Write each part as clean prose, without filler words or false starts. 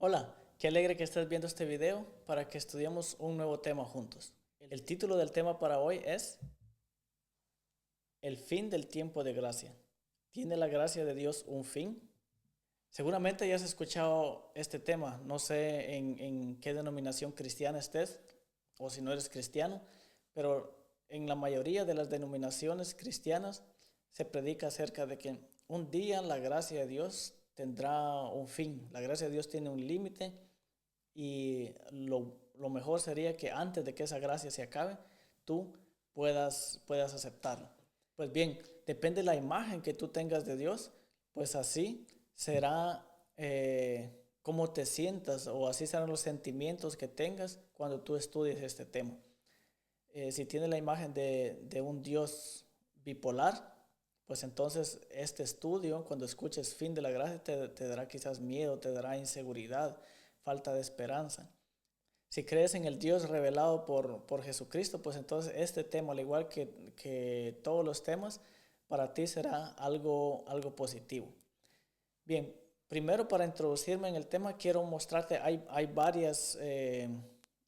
Hola, qué alegre que estés viendo este video para que estudiemos un nuevo tema juntos. El título del tema para hoy es El fin del tiempo de gracia. ¿Tiene la gracia de Dios un fin? Seguramente ya has escuchado este tema, no sé en qué denominación cristiana estés o si no eres cristiano, pero en la mayoría de las denominaciones cristianas se predica acerca de que un día la gracia de Dios tendrá un fin, la gracia de Dios tiene un límite y lo mejor sería que antes de que esa gracia se acabe, tú puedas aceptarlo. Pues bien, depende de la imagen que tú tengas de Dios, pues así será cómo te sientas o así serán los sentimientos que tengas cuando tú estudies este tema. Si tienes la imagen de un Dios bipolar, pues entonces este estudio, cuando escuches fin de la gracia, te dará quizás miedo, te dará inseguridad, falta de esperanza. Si crees en el Dios revelado por Jesucristo, pues entonces este tema, al igual que todos los temas, para ti será algo positivo. Bien, primero para introducirme en el tema, quiero mostrarte, hay varias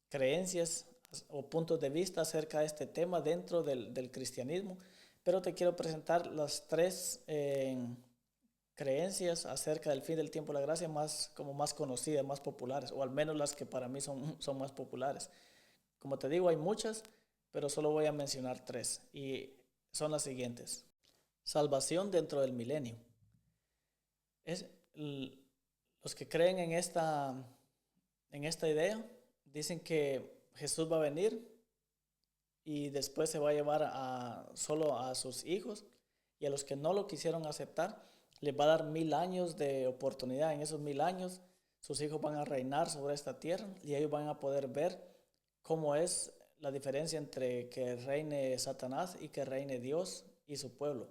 creencias o puntos de vista acerca de este tema dentro del cristianismo, pero te quiero presentar las tres creencias acerca del fin del tiempo de la gracia más conocidas, más populares, o al menos las que para mí son más populares. Como te digo, hay muchas, pero solo voy a mencionar tres y son las siguientes. Salvación dentro del milenio. Es, los que creen en esta idea dicen que Jesús va a venir y después se va a llevar solo a sus hijos, y a los que no lo quisieron aceptar les va a dar 1000 años de oportunidad. En esos 1000 años sus hijos van a reinar sobre esta tierra y ellos van a poder ver cómo es la diferencia entre que reine Satanás y que reine Dios y su pueblo.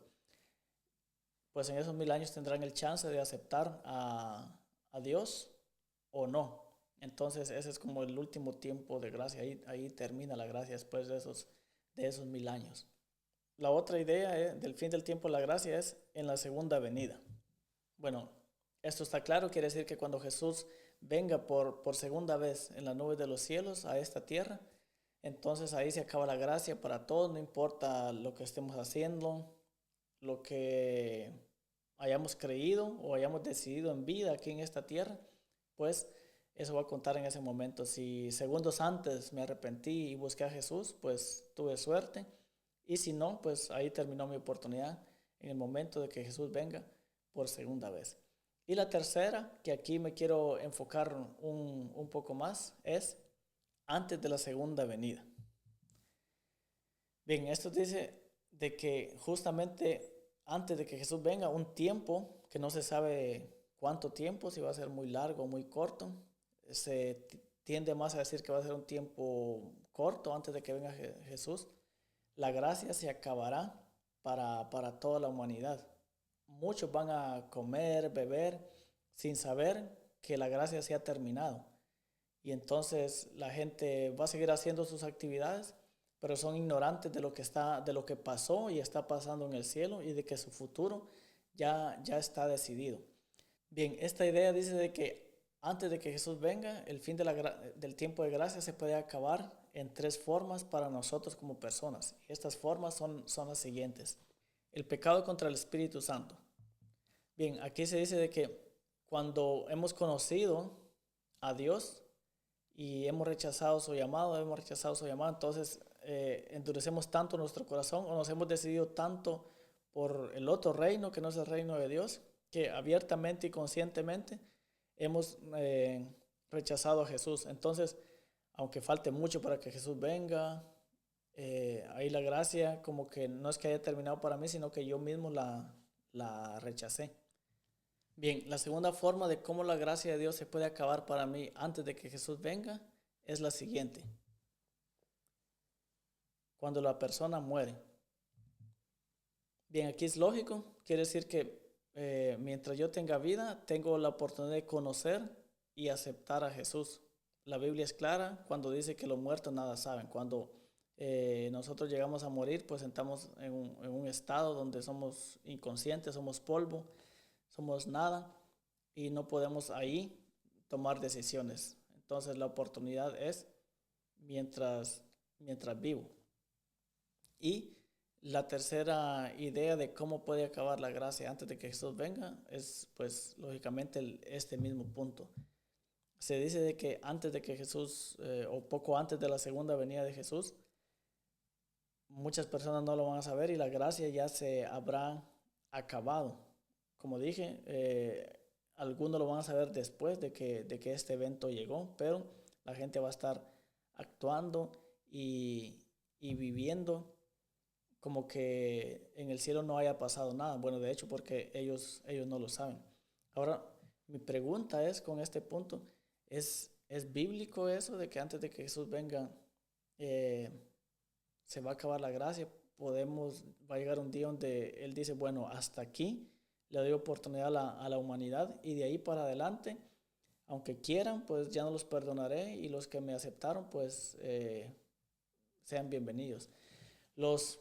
Pues en esos 1000 años tendrán el chance de aceptar a Dios o no. Entonces ese es como el último tiempo de gracia. Ahí termina la gracia después de esos 1000 años. La otra idea del fin del tiempo de la gracia es en la segunda venida. Bueno, esto está claro, quiere decir que cuando Jesús venga por segunda vez en las nubes de los cielos a esta tierra, entonces ahí se acaba la gracia para todos, no importa lo que estemos haciendo, lo que hayamos creído o hayamos decidido en vida aquí en esta tierra, pues eso va a contar en ese momento. Si segundos antes me arrepentí y busqué a Jesús, pues tuve suerte. Y si no, pues ahí terminó mi oportunidad en el momento de que Jesús venga por segunda vez. Y la tercera, que aquí me quiero enfocar un poco más, es antes de la segunda venida. Bien, esto dice de que justamente antes de que Jesús venga, un tiempo que no se sabe cuánto tiempo, si va a ser muy largo o muy corto, se tiende más a decir que va a ser un tiempo corto antes de que venga Jesús. La gracia se acabará para toda la humanidad. Muchos van a comer, beber, sin saber que la gracia se ha terminado. Y entonces la gente va a seguir haciendo sus actividades, pero son ignorantes de lo que pasó y está pasando en el cielo, y de que su futuro ya está decidido. Bien, esta idea dice de que antes de que Jesús venga, el fin del tiempo de gracia se puede acabar en tres formas para nosotros como personas. Y estas formas son las siguientes. El pecado contra el Espíritu Santo. Bien, aquí se dice de que cuando hemos conocido a Dios y hemos rechazado su llamado, entonces endurecemos tanto nuestro corazón o nos hemos decidido tanto por el otro reino que no es el reino de Dios, que abiertamente y conscientemente hemos rechazado a Jesús. Entonces, aunque falte mucho para que Jesús venga, ahí la gracia como que no es que haya terminado para mí, sino que yo mismo la rechacé. Bien, la segunda forma de cómo la gracia de Dios se puede acabar para mí antes de que Jesús venga es la siguiente. Cuando la persona muere. Bien, aquí es lógico, quiere decir que mientras yo tenga vida, tengo la oportunidad de conocer y aceptar a Jesús. La Biblia es clara cuando dice que los muertos nada saben. Cuando nosotros llegamos a morir, pues estamos en un estado donde somos inconscientes, somos polvo, somos nada, y no podemos ahí tomar decisiones. Entonces la oportunidad es mientras vivo. Y la tercera idea de cómo puede acabar la gracia antes de que Jesús venga es, pues, lógicamente este mismo punto. Se dice de que antes de que Jesús, o poco antes de la segunda venida de Jesús, muchas personas no lo van a saber y la gracia ya se habrá acabado. Como dije, algunos lo van a saber después de que este evento llegó, pero la gente va a estar actuando y viviendo como que en el cielo no haya pasado nada. Bueno, de hecho, porque ellos no lo saben. Ahora, mi pregunta es, con este punto, ¿es bíblico eso de que antes de que Jesús venga se va a acabar la gracia? Va a llegar un día donde Él dice, bueno, hasta aquí le doy oportunidad a la humanidad y de ahí para adelante, aunque quieran, pues ya no los perdonaré y los que me aceptaron, pues sean bienvenidos. Los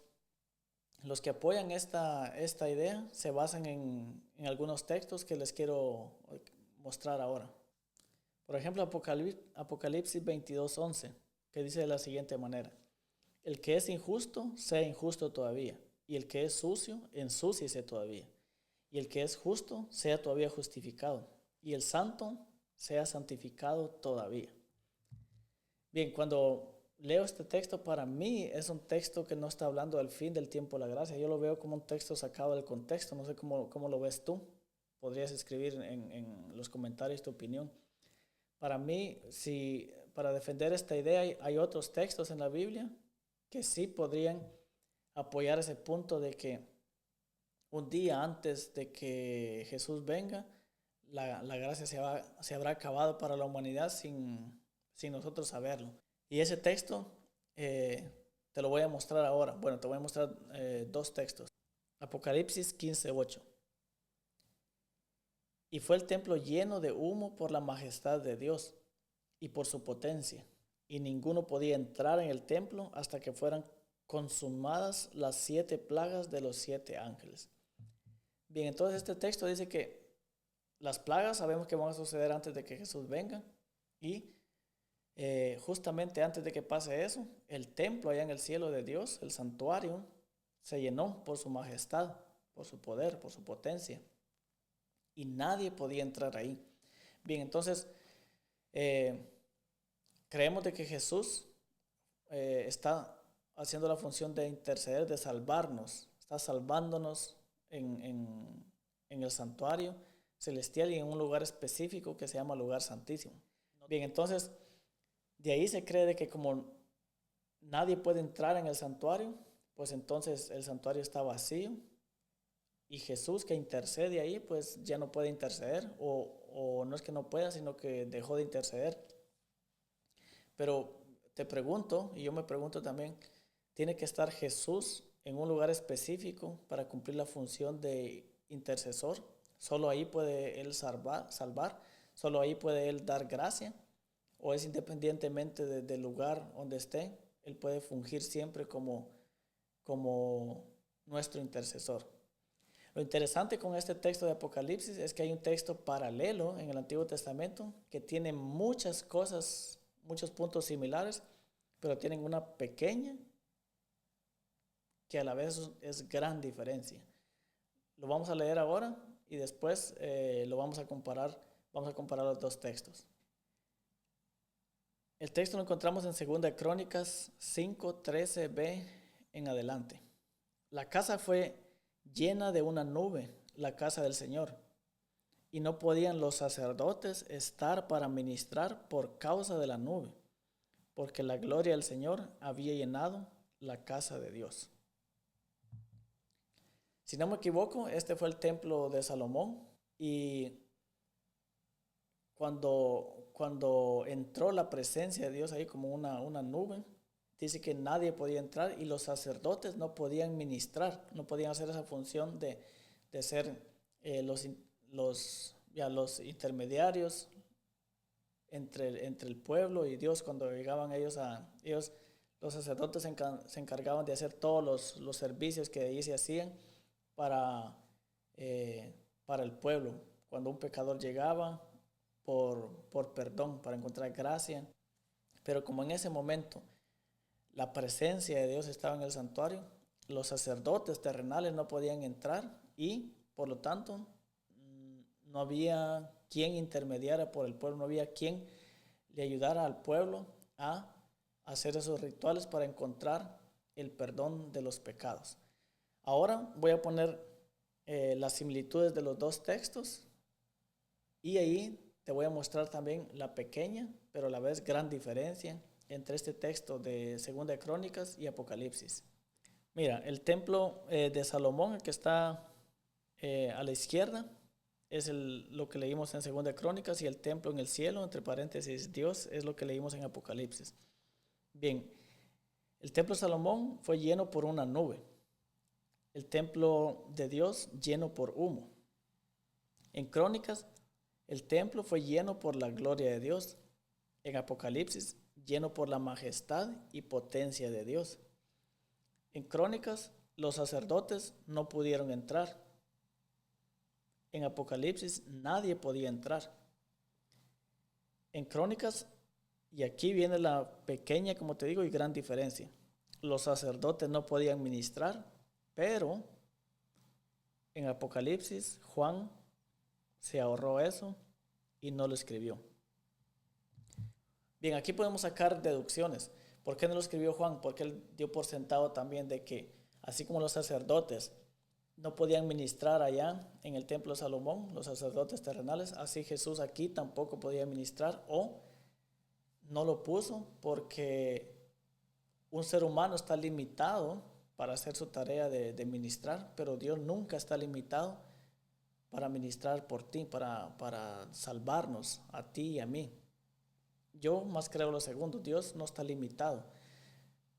que apoyan esta idea se basan en algunos textos que les quiero mostrar ahora. Por ejemplo, Apocalipsis 22:11, que dice de la siguiente manera: el que es injusto, sea injusto todavía, y el que es sucio, ensúciese todavía, y el que es justo, sea todavía justificado, y el santo, sea santificado todavía. Bien, cuando leo este texto, para mí es un texto que no está hablando del fin del tiempo de la gracia. Yo lo veo como un texto sacado del contexto. No sé cómo lo ves tú. Podrías escribir en los comentarios tu opinión. Para mí, para defender esta idea, hay otros textos en la Biblia que sí podrían apoyar ese punto de que un día antes de que Jesús venga, la gracia se habrá acabado para la humanidad sin nosotros saberlo. Y ese texto te lo voy a mostrar ahora. Bueno, te voy a mostrar dos textos. Apocalipsis 15:8. Y fue el templo lleno de humo por la majestad de Dios y por su potencia, y ninguno podía entrar en el templo hasta que fueran consumadas las 7 plagas de los 7 ángeles. Bien, entonces este texto dice que las plagas sabemos que van a suceder antes de que Jesús venga, y justamente antes de que pase eso, el templo allá en el cielo de Dios, el santuario, se llenó por su majestad, por su poder, por su potencia, y nadie podía entrar ahí. Bien, entonces creemos de que Jesús está haciendo la función de interceder, de salvarnos, está salvándonos en el santuario celestial y en un lugar específico que se llama lugar santísimo. Bien, entonces de ahí se cree de que como nadie puede entrar en el santuario, pues entonces el santuario está vacío y Jesús, que intercede ahí, pues ya no puede interceder, o no es que no pueda, sino que dejó de interceder. Pero te pregunto, y yo me pregunto también, ¿tiene que estar Jesús en un lugar específico para cumplir la función de intercesor? ¿Solo ahí puede Él salvar? ¿Solo ahí puede Él dar gracia? ¿O es independientemente del lugar donde esté, Él puede fungir siempre como nuestro intercesor? Lo interesante con este texto de Apocalipsis es que hay un texto paralelo en el Antiguo Testamento que tiene muchas cosas, muchos puntos similares, pero tienen una pequeña que a la vez es gran diferencia. Lo vamos a leer ahora y después lo vamos a comparar los dos textos. El texto lo encontramos en 2 Crónicas 5:13b en adelante. La casa fue llena de una nube, la casa del Señor, y no podían los sacerdotes estar para ministrar por causa de la nube, porque la gloria del Señor había llenado la casa de Dios. Si no me equivoco, este fue el templo de Salomón, y cuando entró la presencia de Dios ahí como una nube, dice que nadie podía entrar y los sacerdotes no podían ministrar, no podían hacer esa función de ser los intermediarios entre el pueblo y Dios. Cuando llegaban ellos, los sacerdotes se encargaban de hacer todos los servicios que allí se hacían para el pueblo. Cuando un pecador llegaba, por perdón, para encontrar gracia. Pero como en ese momento la presencia de Dios estaba en el santuario, los sacerdotes terrenales no podían entrar y por lo tanto no había quien intermediara por el pueblo, no había quien le ayudara al pueblo a hacer esos rituales para encontrar el perdón de los pecados. Ahora voy a poner las similitudes de los dos textos y ahí te voy a mostrar también la pequeña, pero a la vez gran diferencia entre este texto de Segunda de Crónicas y Apocalipsis. Mira, el templo de Salomón, el que está a la izquierda, es lo que leímos en Segunda de Crónicas, y el templo en el cielo, entre paréntesis, Dios, es lo que leímos en Apocalipsis. Bien, el templo de Salomón fue lleno por una nube. El templo de Dios lleno por humo. En Crónicas, el templo fue lleno por la gloria de Dios. En Apocalipsis, lleno por la majestad y potencia de Dios. En Crónicas, los sacerdotes no pudieron entrar. En Apocalipsis, nadie podía entrar. En Crónicas, y aquí viene la pequeña, como te digo, y gran diferencia. Los sacerdotes no podían ministrar, pero en Apocalipsis, Juan se ahorró eso y no lo escribió. Bien, aquí podemos sacar deducciones. ¿Por qué no lo escribió Juan? Porque él dio por sentado también de que, así como los sacerdotes no podían ministrar allá en el templo de Salomón, los sacerdotes terrenales, así Jesús aquí tampoco podía ministrar, o no lo puso porque un ser humano está limitado para hacer su tarea de ministrar, pero Dios nunca está limitado para ministrar por ti, para salvarnos a ti y a mí. Yo más creo lo segundo, Dios no está limitado.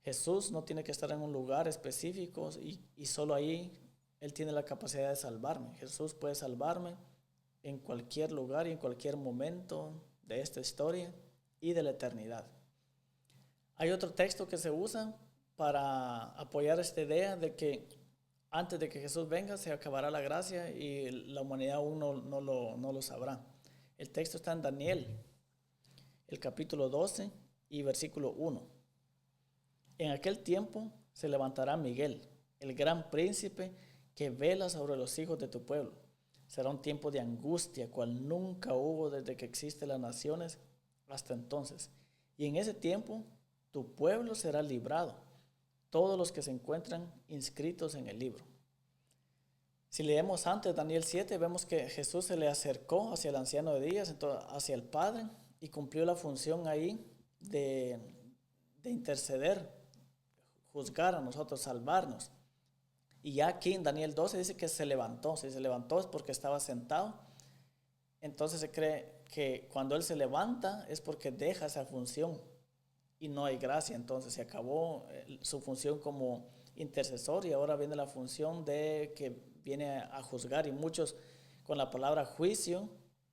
Jesús no tiene que estar en un lugar específico y solo ahí Él tiene la capacidad de salvarme. Jesús puede salvarme en cualquier lugar y en cualquier momento de esta historia y de la eternidad. Hay otro texto que se usa para apoyar esta idea de que antes de que Jesús venga se acabará la gracia y la humanidad aún no lo sabrá. El texto está en Daniel, el capítulo 12 y versículo 1. En aquel tiempo se levantará Miguel, el gran príncipe que vela sobre los hijos de tu pueblo. Será un tiempo de angustia, cual nunca hubo desde que existen las naciones hasta entonces. Y en ese tiempo tu pueblo será librado, todos los que se encuentran inscritos en el libro. Si leemos antes Daniel 7, vemos que Jesús se le acercó hacia el anciano de días, entonces hacia el Padre, y cumplió la función ahí de interceder, juzgar a nosotros, salvarnos. Y ya aquí en Daniel 12 dice que se levantó. Si se levantó es porque estaba sentado. Entonces se cree que cuando Él se levanta es porque deja esa función y no hay gracia. Entonces se acabó su función como intercesor y ahora viene la función de que viene a juzgar. Y muchos con la palabra juicio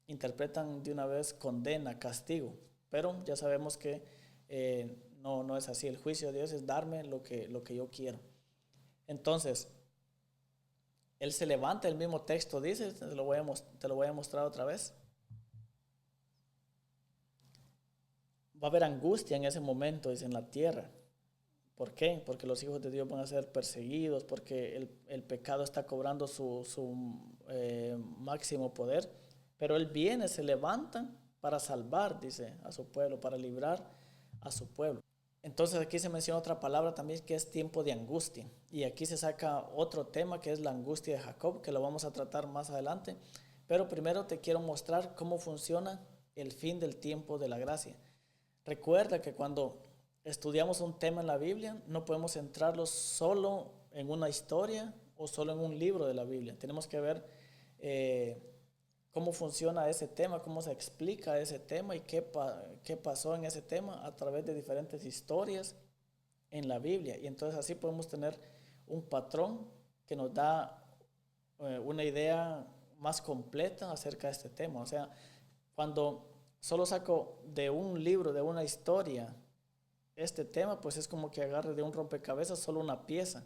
interpretan de una vez condena, castigo. Pero ya sabemos que no es así. El juicio de Dios es darme lo que yo quiero. Entonces, Él se levanta, el mismo texto dice, te lo voy a mostrar otra vez. Va a haber angustia en ese momento, dice, en la tierra. ¿Por qué? Porque los hijos de Dios van a ser perseguidos, porque el pecado está cobrando su máximo poder. Pero Él viene, se levanta para salvar, dice, a su pueblo, para librar a su pueblo. Entonces aquí se menciona otra palabra también que es tiempo de angustia. Y aquí se saca otro tema que es la angustia de Jacob, que lo vamos a tratar más adelante. Pero primero te quiero mostrar cómo funciona el fin del tiempo de la gracia. Recuerda que cuando estudiamos un tema en la Biblia, no podemos centrarlo solo en una historia o solo en un libro de la Biblia. Tenemos que ver cómo funciona ese tema, cómo se explica ese tema y qué pasó en ese tema a través de diferentes historias en la Biblia. Y entonces así podemos tener un patrón que nos da una idea más completa acerca de este tema. O sea, cuando solo saco de un libro, de una historia, este tema, pues es como que agarre de un rompecabezas solo una pieza.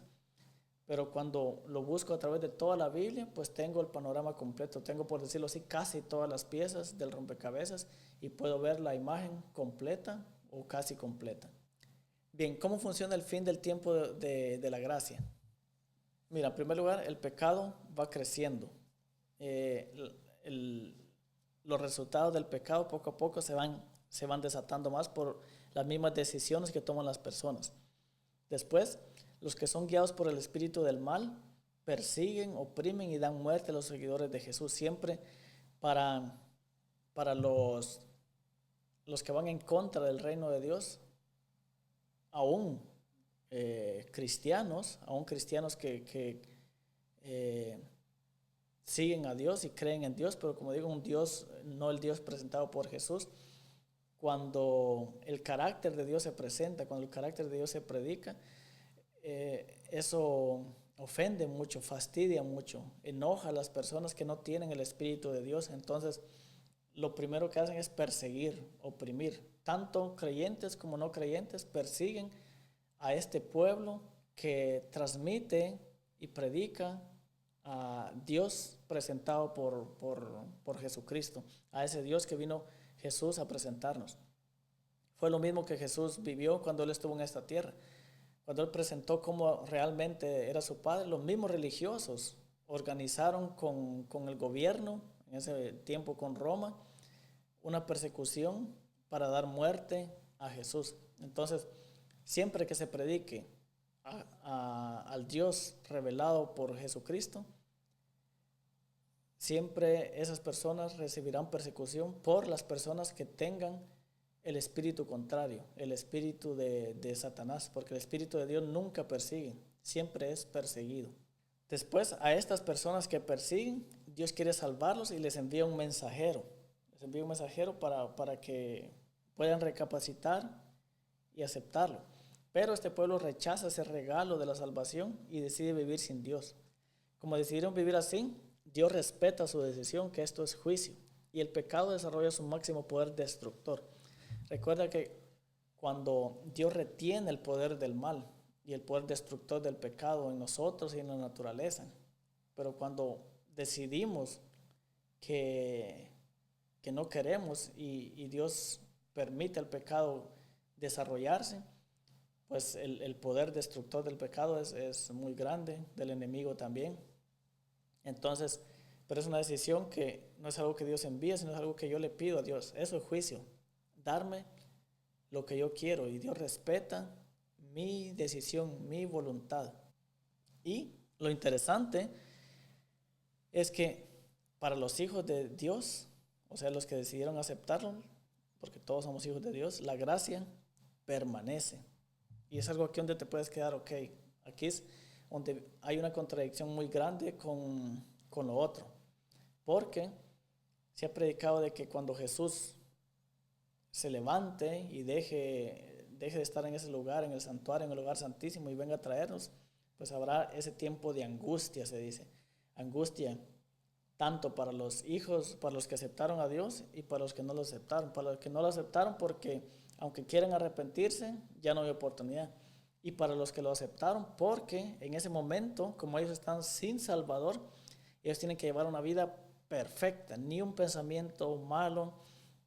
pero cuando lo busco a través de toda la Biblia, pues tengo el panorama completo, tengo, por decirlo así, casi todas las piezas del rompecabezas y puedo ver la imagen completa o casi completa. Bien, ¿cómo funciona el fin del tiempo de la gracia? Mira, en primer lugar, el pecado va creciendo. El, los resultados del pecado poco a poco se van desatando más por las mismas decisiones que toman las personas. Después, los que son guiados por el espíritu del mal persiguen, oprimen y dan muerte a los seguidores de Jesús. Siempre para, para los que van en contra del reino de Dios, aún aún cristianos que siguen a Dios y creen en Dios, pero como digo, un Dios, no el Dios presentado por Jesús. Cuando el carácter de Dios se presenta, cuando el carácter de Dios se predica, eso ofende mucho, fastidia mucho, enoja a las personas que no tienen el Espíritu de Dios. Entonces, lo primero que hacen es perseguir, oprimir. Tanto creyentes como no creyentes persiguen a este pueblo que transmite y predica a Dios presentado por Jesucristo, a ese Dios que vino Jesús a presentarnos. Fue lo mismo que Jesús vivió cuando Él estuvo en esta tierra. Cuando Él presentó cómo realmente era su Padre, los mismos religiosos organizaron con el gobierno, en ese tiempo con Roma, una persecución para dar muerte a Jesús. Entonces, siempre que se predique al Dios revelado por Jesucristo, siempre esas personas recibirán persecución por las personas que tengan el espíritu contrario, el espíritu de Satanás, porque el espíritu de Dios nunca persigue, siempre es perseguido. Después, a estas personas que persiguen, Dios quiere salvarlos y les envía un mensajero. Les envía un mensajero para que puedan recapacitar y aceptarlo. Pero este pueblo rechaza ese regalo de la salvación y decide vivir sin Dios. Como decidieron vivir así, Dios respeta su decisión, que esto es juicio, y el pecado desarrolla su máximo poder destructor. Recuerda que cuando Dios retiene el poder del mal y el poder destructor del pecado en nosotros y en la naturaleza, pero cuando decidimos que no queremos y Dios permite el pecado desarrollarse, pues el poder destructor del pecado es muy grande, del enemigo también. Entonces, pero es una decisión que no es algo que Dios envía, sino es algo que yo le pido a Dios. Eso es juicio, darme lo que yo quiero, y Dios respeta mi decisión, mi voluntad. Y lo interesante es que para los hijos de Dios, o sea, los que decidieron aceptarlo, porque todos somos hijos de Dios, la gracia permanece. Y es algo aquí donde te puedes quedar, ok, aquí es donde hay una contradicción muy grande con lo otro. Porque se ha predicado de que cuando Jesús se levante y deje de estar en ese lugar, en el santuario, en el lugar santísimo, y venga a traernos, pues habrá ese tiempo de angustia, se dice. Angustia tanto para los hijos, para los que aceptaron a Dios y para los que no lo aceptaron. Para los que no lo aceptaron porque aunque quieran arrepentirse, ya no hay oportunidad. Y para los que lo aceptaron porque en ese momento, como ellos están sin Salvador, ellos tienen que llevar una vida perfecta. Ni un pensamiento malo,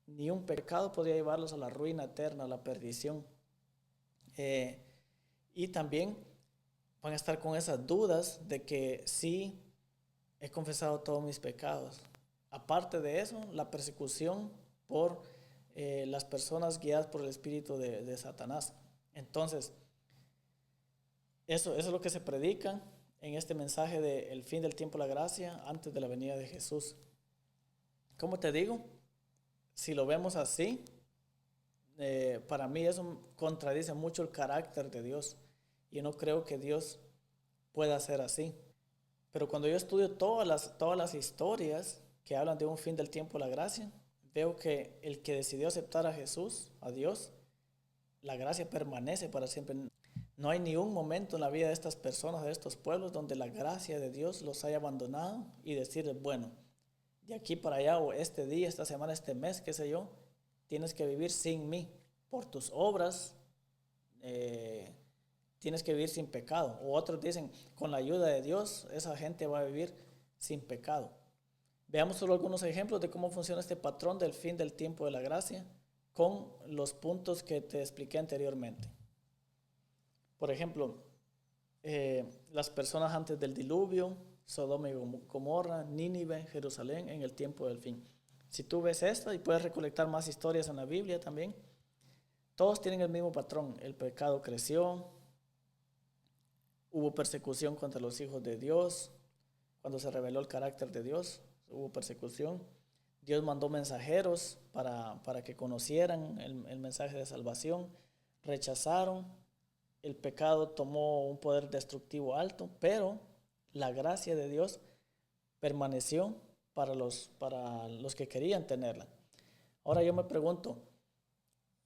ni un pecado podría llevarlos a la ruina eterna, a la perdición. Y también van a estar con esas dudas de que sí, he confesado todos mis pecados. Aparte de eso, la persecución por las personas guiadas por el espíritu de Satanás. Entonces, eso es lo que se predica en este mensaje del fin del tiempo de la gracia antes de la venida de Jesús. ¿Cómo te digo? Si lo vemos así, para mí eso contradice mucho el carácter de Dios. Y no creo que Dios pueda ser así. Pero cuando yo estudio todas las historias que hablan de un fin del tiempo de la gracia, veo que el que decidió aceptar a Jesús, a Dios, la gracia permanece para siempre. No hay ni un momento en la vida de estas personas, de estos pueblos, donde la gracia de Dios los haya abandonado y decirles, bueno, de aquí para allá, o este día, esta semana, este mes, qué sé yo, tienes que vivir sin mí. Por tus obras tienes que vivir sin pecado. O otros dicen, con la ayuda de Dios, esa gente va a vivir sin pecado. Veamos solo algunos ejemplos de cómo funciona este patrón del fin del tiempo de la gracia con los puntos que te expliqué anteriormente. Por ejemplo, las personas antes del diluvio, Sodoma y Gomorra, Nínive, Jerusalén en el tiempo del fin. Si tú ves esto y puedes recolectar más historias en la Biblia también, todos tienen el mismo patrón. El pecado creció, hubo persecución contra los hijos de Dios, cuando se reveló el carácter de Dios, hubo persecución. Dios mandó mensajeros para que conocieran el mensaje de salvación, rechazaron, el pecado tomó un poder destructivo alto, pero la gracia de Dios permaneció para los que querían tenerla. Ahora yo me pregunto,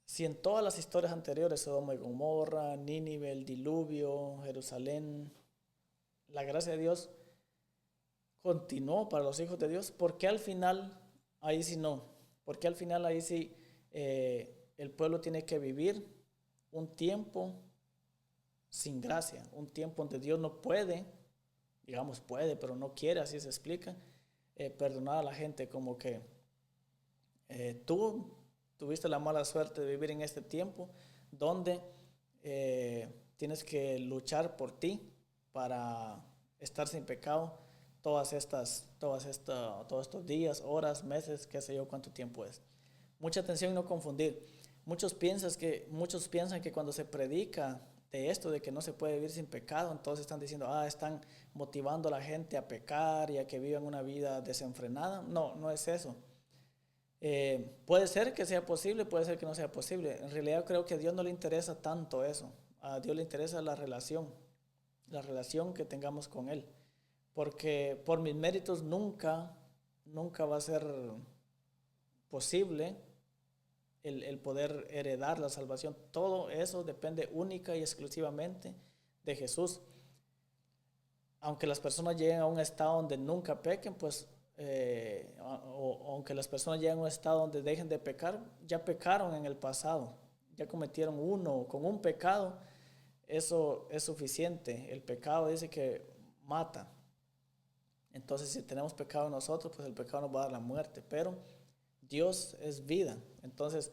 si en todas las historias anteriores, Sodoma y Gomorra, Nínive, el diluvio, Jerusalén, la gracia de Dios continuó para los hijos de Dios, ¿por qué al final ahí sí no? ¿Por qué al final ahí sí el pueblo tiene que vivir un tiempo sin gracia? Un tiempo donde Dios no puede, digamos puede, pero no quiere, así se explica, perdonar a la gente, como que tú tuviste la mala suerte de vivir en este tiempo donde tienes que luchar por ti para estar sin pecado todos estos días, horas, meses, qué sé yo cuánto tiempo es. Mucha atención y no confundir. Muchos piensan que cuando se predica de esto, de que no se puede vivir sin pecado, entonces están diciendo, están motivando a la gente a pecar y a que vivan una vida desenfrenada. No, no es eso. Puede ser que sea posible, puede ser que no sea posible. En realidad creo que a Dios no le interesa tanto eso. A Dios le interesa la relación que tengamos con Él. Porque por mis méritos nunca va a ser posible el poder heredar la salvación. Todo eso depende única y exclusivamente de Jesús. Aunque las personas lleguen a un estado donde nunca pequen, pues o aunque las personas lleguen a un estado donde dejen de pecar, ya pecaron en el pasado, ya cometieron con un pecado, eso es suficiente. El pecado dice que mata. Entonces si tenemos pecado nosotros, pues el pecado nos va a dar la muerte, pero Dios es vida, entonces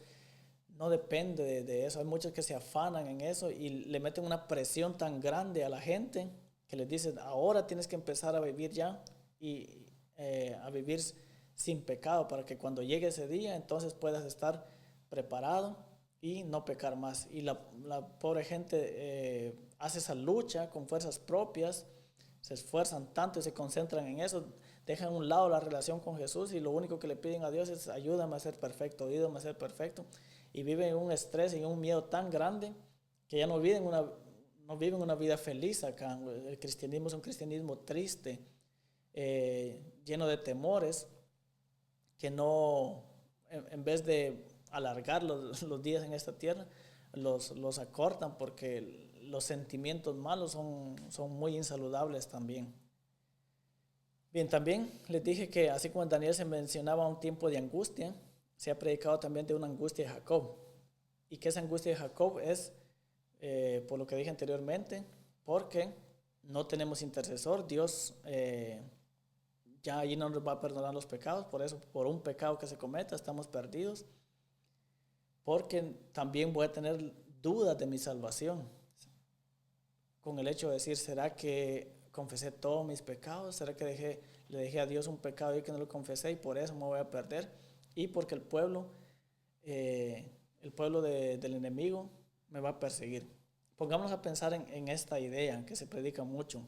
no depende de eso. Hay muchos que se afanan en eso y le meten una presión tan grande a la gente que les dicen, ahora tienes que empezar a vivir ya y a vivir sin pecado para que cuando llegue ese día entonces puedas estar preparado y no pecar más. Y la pobre gente hace esa lucha con fuerzas propias, se esfuerzan tanto y se concentran en eso, dejan a un lado la relación con Jesús y lo único que le piden a Dios es ayúdame a ser perfecto, ayúdame a ser perfecto, y viven en un estrés y en un miedo tan grande que ya no viven una vida feliz acá. El cristianismo es un cristianismo triste, lleno de temores, que no, en vez de alargar los días en esta tierra, los acortan, porque los sentimientos malos son muy insaludables también. Bien, también les dije que así como en Daniel se mencionaba un tiempo de angustia, se ha predicado también de una angustia de Jacob. ¿Y qué es angustia de Jacob? Es, por lo que dije anteriormente, porque no tenemos intercesor. Dios ya allí no nos va a perdonar los pecados, por eso, por un pecado que se cometa, estamos perdidos. Porque también voy a tener dudas de mi salvación, con el hecho de decir, ¿será que confesé todos mis pecados? ¿Será que le dejé a Dios un pecado y que no lo confesé y por eso me voy a perder? Y porque el pueblo del enemigo me va a perseguir. Pongámonos a pensar en esta idea que se predica mucho.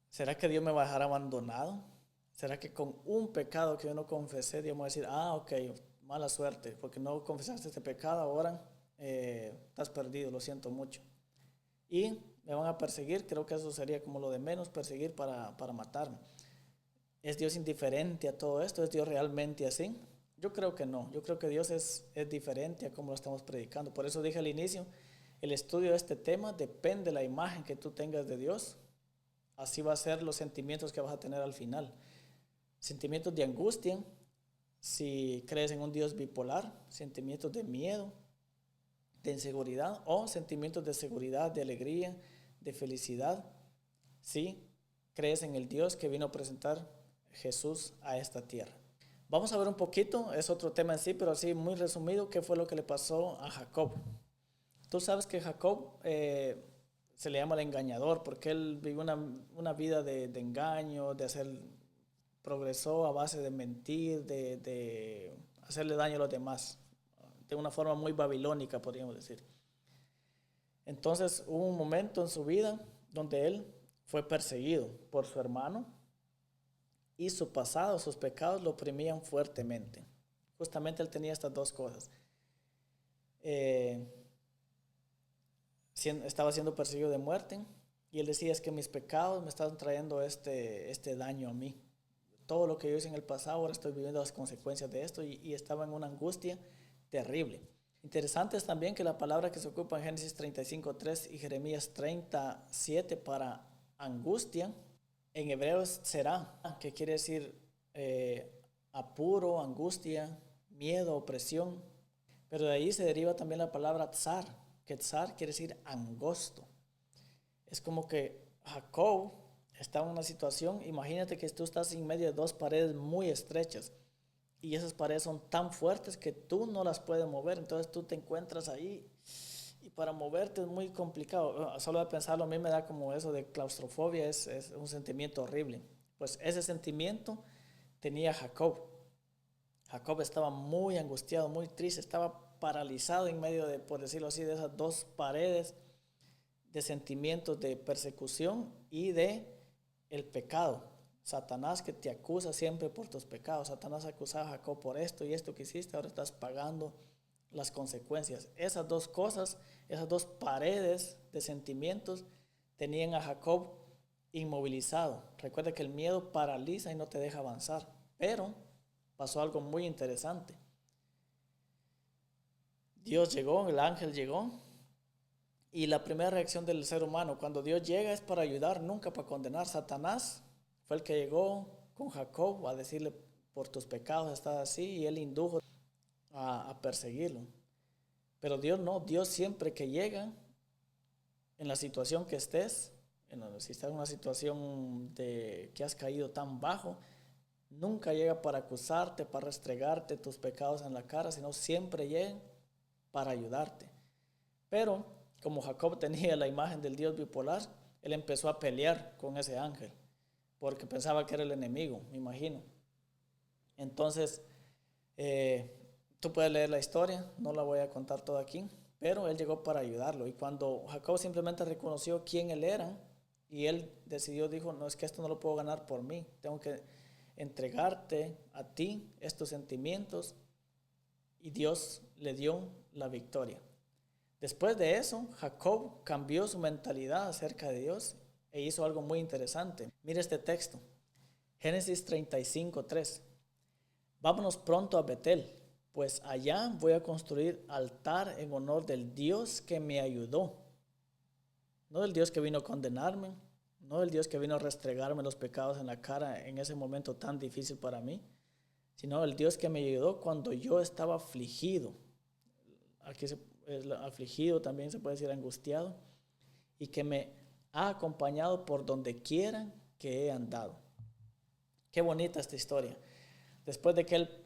¿Será que Dios me va a dejar abandonado? ¿Será que con un pecado que yo no confesé, Dios me va a decir, ok, mala suerte, porque no confesaste este pecado, ahora estás perdido, lo siento mucho? Y me van a perseguir? Creo que eso sería como lo de menos, perseguir para matarme. ¿Es Dios indiferente a todo esto? ¿Es Dios realmente así? Yo creo que no. Yo creo que Dios es diferente a como lo estamos predicando. Por eso dije al inicio, el estudio de este tema depende de la imagen que tú tengas de Dios. Así va a ser los sentimientos que vas a tener al final. Sentimientos de angustia, si crees en un Dios bipolar, sentimientos de miedo, de inseguridad o sentimientos de seguridad, de alegría, de felicidad, si crees en el Dios que vino a presentar Jesús a esta tierra. Vamos a ver un poquito, es otro tema en sí, pero así muy resumido, qué fue lo que le pasó a Jacob. Tú sabes que Jacob se le llama el engañador porque él vivió una vida de engaño, progresó a base de mentir, de hacerle daño a los demás, de una forma muy babilónica, podríamos decir. Entonces hubo un momento en su vida donde él fue perseguido por su hermano y su pasado, sus pecados lo oprimían fuertemente. Justamente él tenía estas dos cosas. Estaba siendo perseguido de muerte y él decía, es que mis pecados me están trayendo este daño a mí. Todo lo que yo hice en el pasado, ahora estoy viviendo las consecuencias de esto y estaba en una angustia terrible. Interesante es también que la palabra que se ocupa en Génesis 35:3 y Jeremías 37 para angustia, en hebreo es será, que quiere decir apuro, angustia, miedo, opresión. Pero de ahí se deriva también la palabra tzar, que tzar quiere decir angosto. Es como que Jacob está en una situación, imagínate que tú estás en medio de dos paredes muy estrechas y esas paredes son tan fuertes que tú no las puedes mover, entonces tú te encuentras ahí y para moverte es muy complicado. Solo de pensarlo a mí me da como eso de claustrofobia, es un sentimiento horrible. Pues ese sentimiento tenía Jacob. Jacob estaba muy angustiado, muy triste, estaba paralizado en medio de, por decirlo así, de esas dos paredes de sentimientos de persecución y de el pecado. Satanás que te acusa siempre por tus pecados. Satanás acusaba a Jacob por esto y esto que hiciste, ahora estás pagando las consecuencias. Esas dos cosas, esas dos paredes de sentimientos tenían a Jacob inmovilizado. Recuerda que el miedo paraliza y no te deja avanzar. Pero pasó algo muy interesante. Dios llegó, el ángel llegó, y la primera reacción del ser humano cuando Dios llega es para ayudar, nunca para condenar. Satanás fue el que llegó con Jacob a decirle, por tus pecados estás así, y él indujo a perseguirlo. Pero Dios no, Dios siempre que llega en la situación que estés, si estás en una situación de que has caído tan bajo, nunca llega para acusarte, para restregarte tus pecados en la cara, sino siempre llega para ayudarte. Pero como Jacob tenía la imagen del Dios bipolar, él empezó a pelear con ese ángel, porque pensaba que era el enemigo, me imagino. Entonces, tú puedes leer la historia, no la voy a contar toda aquí, pero él llegó para ayudarlo. Y cuando Jacob simplemente reconoció quién él era, y él decidió, dijo, no, es que esto no lo puedo ganar por mí, tengo que entregarte a ti estos sentimientos, y Dios le dio la victoria. Después de eso, Jacob cambió su mentalidad acerca de Dios e hizo algo muy interesante. Mira este texto, Génesis 35:3. Vámonos pronto a Betel, pues allá voy a construir altar en honor del Dios que me ayudó. No del Dios que vino a condenarme, no del Dios que vino a restregarme los pecados en la cara en ese momento tan difícil para mí, sino el Dios que me ayudó cuando yo estaba afligido. Aquí afligido también se puede decir angustiado, y que me ha acompañado por donde quiera que he andado. Qué bonita esta historia. Después de que él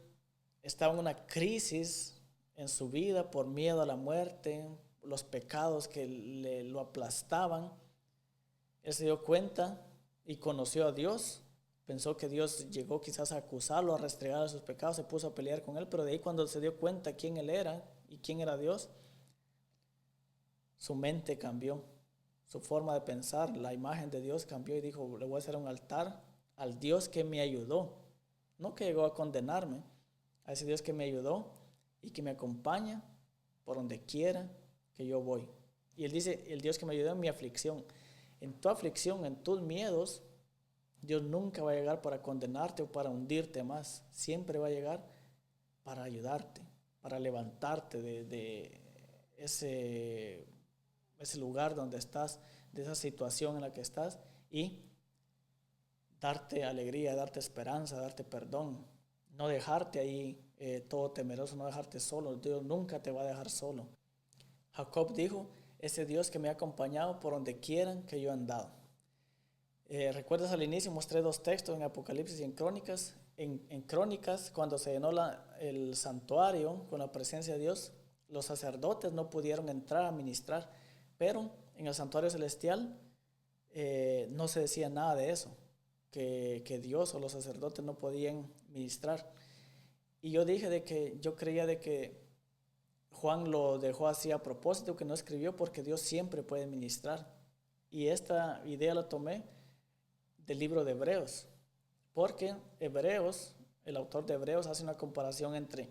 estaba en una crisis en su vida por miedo a la muerte, los pecados que lo aplastaban, él se dio cuenta y conoció a Dios. Pensó que Dios llegó quizás a acusarlo, a restregar sus pecados, se puso a pelear con él, pero de ahí cuando se dio cuenta quién él era y quién era Dios, su mente cambió, su forma de pensar, la imagen de Dios cambió y dijo, le voy a hacer un altar al Dios que me ayudó, no que llegó a condenarme, a ese Dios que me ayudó y que me acompaña por donde quiera que yo voy. Y él dice, el Dios que me ayudó en mi aflicción. En tu aflicción, en tus miedos, Dios nunca va a llegar para condenarte o para hundirte más. Siempre va a llegar para ayudarte, para levantarte de ese lugar donde estás, de esa situación en la que estás, y darte alegría, darte esperanza, darte perdón. No dejarte ahí todo temeroso, no dejarte solo. Dios nunca te va a dejar solo. Jacob dijo, ese Dios que me ha acompañado por donde quieran que yo he andado. ¿Recuerdas al inicio? Mostré dos textos en Apocalipsis y en Crónicas. En Crónicas, cuando se llenó el santuario con la presencia de Dios, los sacerdotes no pudieron entrar a ministrar, pero en el santuario celestial no se decía nada de eso, que Dios o los sacerdotes no podían ministrar. Y yo dije de que yo creía de que Juan lo dejó así a propósito, que no escribió porque Dios siempre puede ministrar. Y esta idea la tomé del libro de Hebreos, porque Hebreos, el autor de Hebreos hace una comparación entre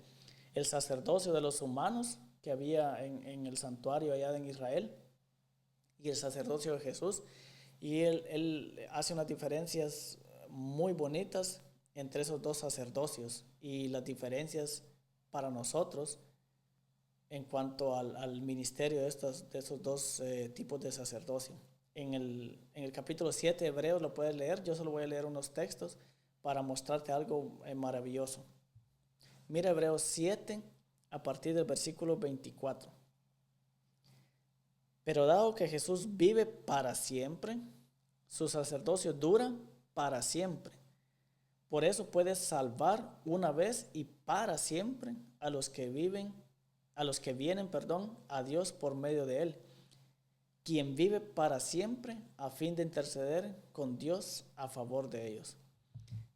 el sacerdocio de los humanos que había en el santuario allá en Israel y el sacerdocio de Jesús, y él hace unas diferencias muy bonitas entre esos dos sacerdocios y las diferencias para nosotros en cuanto al ministerio de esos dos tipos de sacerdocio. En el capítulo 7 de Hebreos lo puedes leer, yo solo voy a leer unos textos para mostrarte algo maravilloso. Mira Hebreos 7 a partir del versículo 24. Pero dado que Jesús vive para siempre, su sacerdocio dura para siempre. Por eso puede salvar una vez y para siempre a los que vienen, a Dios por medio de él, quien vive para siempre a fin de interceder con Dios a favor de ellos.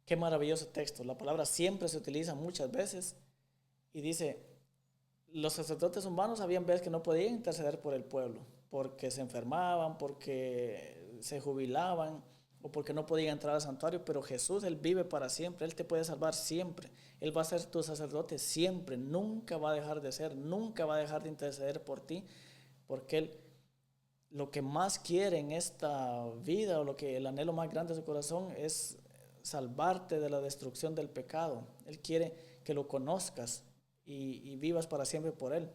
Qué maravilloso texto. La palabra siempre se utiliza muchas veces y dice, los sacerdotes humanos habían veces que no podían interceder por el pueblo, porque se enfermaban, porque se jubilaban o porque no podían entrar al santuario, pero Jesús, Él vive para siempre, Él te puede salvar siempre, Él va a ser tu sacerdote siempre, nunca va a dejar de ser, nunca va a dejar de interceder por ti, porque Él lo que más quiere en esta vida, o lo que el anhelo más grande de su corazón es salvarte de la destrucción del pecado. Él quiere que lo conozcas y vivas para siempre por Él.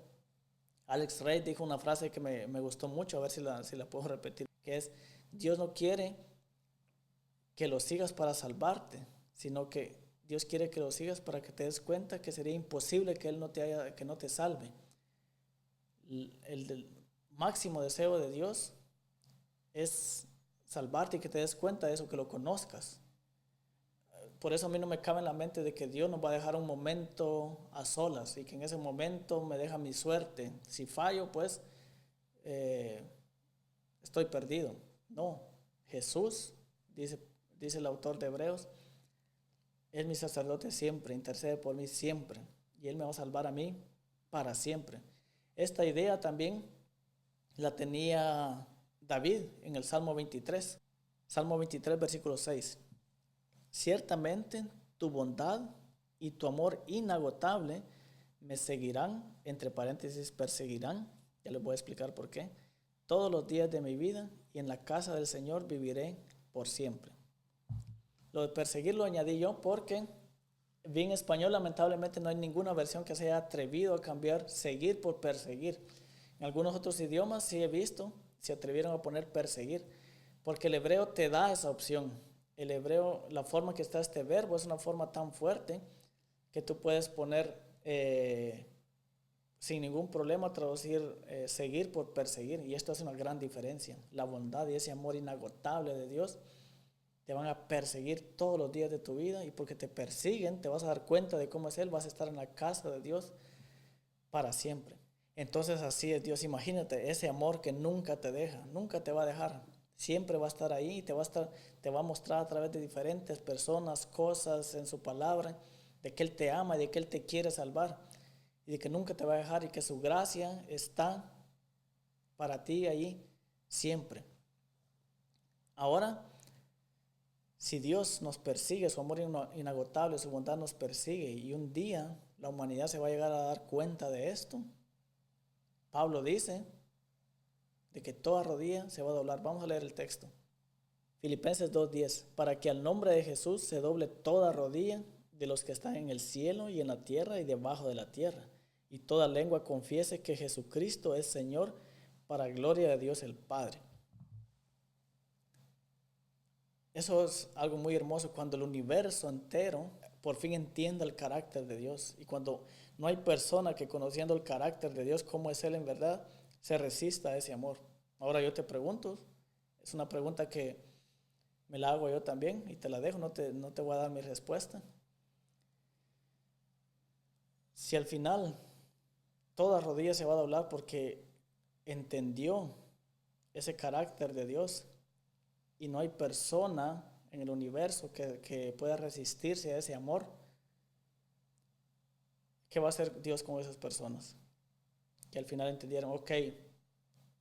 Alex Rey dijo una frase que me gustó mucho, a ver si la puedo repetir, que es, Dios no quiere que lo sigas para salvarte, sino que Dios quiere que lo sigas para que te des cuenta que sería imposible que Él que no te salve. El máximo deseo de Dios es salvarte y que te des cuenta de eso, que lo conozcas. Por eso a mí no me cabe en la mente de que Dios nos va a dejar un momento a solas y que en ese momento me deja mi suerte. Si fallo, pues estoy perdido. No, Jesús, dice el autor de Hebreos, es mi sacerdote siempre, intercede por mí siempre y Él me va a salvar a mí para siempre. Esta idea también la tenía David en el Salmo 23. Salmo 23, versículo 6. Ciertamente tu bondad y tu amor inagotable me seguirán, entre paréntesis, perseguirán, ya les voy a explicar por qué, todos los días de mi vida, y en la casa del Señor viviré por siempre. Lo de perseguir lo añadí yo porque vi en español, lamentablemente no hay ninguna versión que se haya atrevido a cambiar seguir por perseguir. En algunos otros idiomas sí he visto, se atrevieron a poner perseguir, porque el hebreo te da esa opción. El hebreo, la forma que está este verbo es una forma tan fuerte que tú puedes poner sin ningún problema, traducir seguir por perseguir, y esto hace una gran diferencia. La bondad y ese amor inagotable de Dios te van a perseguir todos los días de tu vida, y porque te persiguen te vas a dar cuenta de cómo es Él, vas a estar en la casa de Dios para siempre. Entonces así es Dios. Imagínate ese amor que nunca te deja, nunca te va a dejar, siempre va a estar ahí y te va a mostrar a través de diferentes personas, cosas en su palabra, de que Él te ama y de que Él te quiere salvar y de que nunca te va a dejar y que su gracia está para ti ahí siempre. Ahora, si Dios nos persigue, su amor inagotable, su bondad nos persigue, y un día la humanidad se va a llegar a dar cuenta de esto, Pablo dice de que toda rodilla se va a doblar. Vamos a leer el texto. Filipenses 2:10. Para que al nombre de Jesús se doble toda rodilla de los que están en el cielo y en la tierra y debajo de la tierra, y toda lengua confiese que Jesucristo es Señor, para gloria de Dios el Padre. Eso es algo muy hermoso, cuando el universo entero por fin entienda el carácter de Dios, y cuando no hay persona que, conociendo el carácter de Dios, cómo es Él en verdad, se resista a ese amor. Ahora yo te pregunto, es una pregunta que me la hago yo también y te la dejo, no te voy a dar mi respuesta. Si al final toda rodilla se va a doblar porque entendió ese carácter de Dios y no hay persona en el universo que pueda resistirse a ese amor, ¿qué va a hacer Dios con esas personas? Que al final entendieron, ok,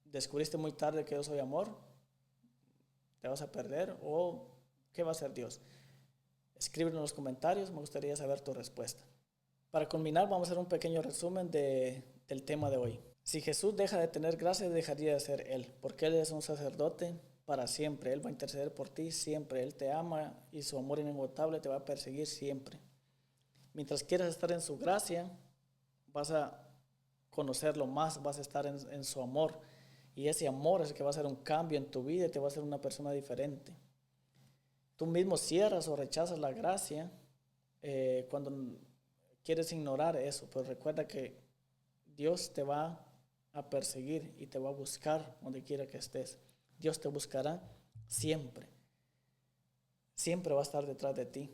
descubriste muy tarde que yo soy amor, te vas a perder, o ¿qué va a hacer Dios? Escríbelo en los comentarios, me gustaría saber tu respuesta. Para culminar, vamos a hacer un pequeño resumen del tema de hoy. Si Jesús deja de tener gracia, dejaría de ser Él, porque Él es un sacerdote para siempre. Él va a interceder por ti siempre. Él te ama y su amor inagotable te va a perseguir siempre. Mientras quieras estar en su gracia, vas a conocerlo más, vas a estar en su amor. Y ese amor es el que va a hacer un cambio en tu vida y te va a hacer una persona diferente. Tú mismo cierras o rechazas la gracia cuando quieres ignorar eso, pues recuerda que Dios te va a perseguir y te va a buscar donde quiera que estés. Dios te buscará siempre. Siempre va a estar detrás de ti.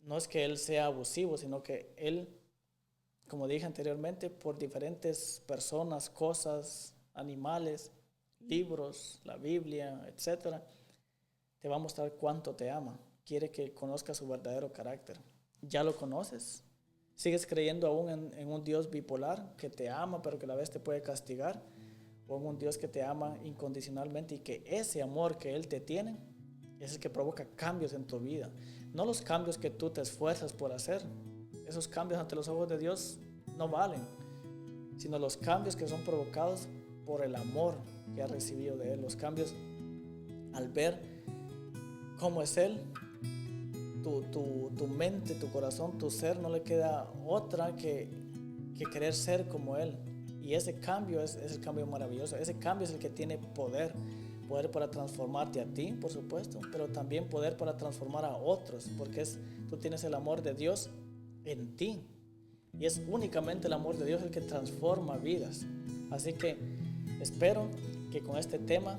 No es que Él sea abusivo, sino que Él, como dije anteriormente, por diferentes personas, cosas, animales, libros, la Biblia, etcétera, te va a mostrar cuánto te ama. Quiere que conozcas su verdadero carácter. ¿Ya lo conoces? ¿Sigues creyendo aún en un Dios bipolar que te ama pero que a la vez te puede castigar? ¿O en un Dios que te ama incondicionalmente y que ese amor que Él te tiene es el que provoca cambios en tu vida? No los cambios que tú te esfuerzas por hacer. Esos cambios ante los ojos de Dios no valen, sino los cambios que son provocados por el amor que has recibido de Él. Los cambios al ver cómo es Él. Tu mente, tu corazón, tu ser, no le queda otra que querer ser como Él. Y ese cambio es el cambio maravilloso. Ese cambio es el que tiene poder para transformarte a ti, por supuesto, pero también poder para transformar a otros, porque tú tienes el amor de Dios en ti. Y es únicamente el amor de Dios el que transforma vidas. Así que espero que con este tema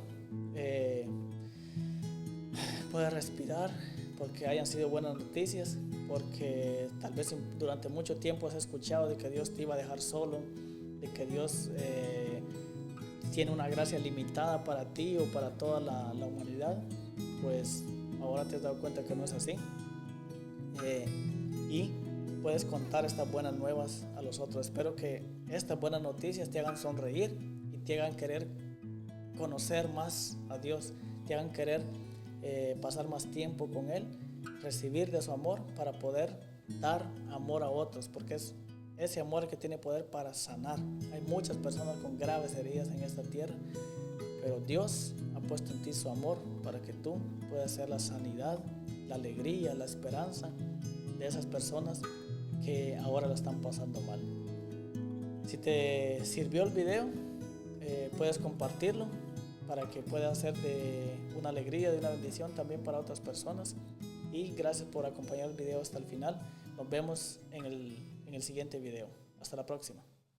puedas respirar, porque hayan sido buenas noticias, porque tal vez durante mucho tiempo has escuchado de que Dios te iba a dejar solo, de que Dios tiene una gracia limitada para ti o para toda la humanidad. Pues ahora te has dado cuenta que no es así, y puedes contar estas buenas nuevas a los otros. Espero que estas buenas noticias te hagan sonreír y te hagan querer conocer más a Dios, te hagan querer pasar más tiempo con Él, recibir de su amor para poder dar amor a otros, porque es ese amor que tiene poder para sanar. Hay muchas personas con graves heridas en esta tierra, pero Dios ha puesto en ti su amor para que tú puedas ser la sanidad, la alegría, la esperanza de esas personas que ahora lo están pasando mal. Si te sirvió el video, puedes compartirlo para que pueda ser de una alegría, de una bendición también para otras personas. Y gracias por acompañar el video hasta el final. Nos vemos en el siguiente video. Hasta la próxima.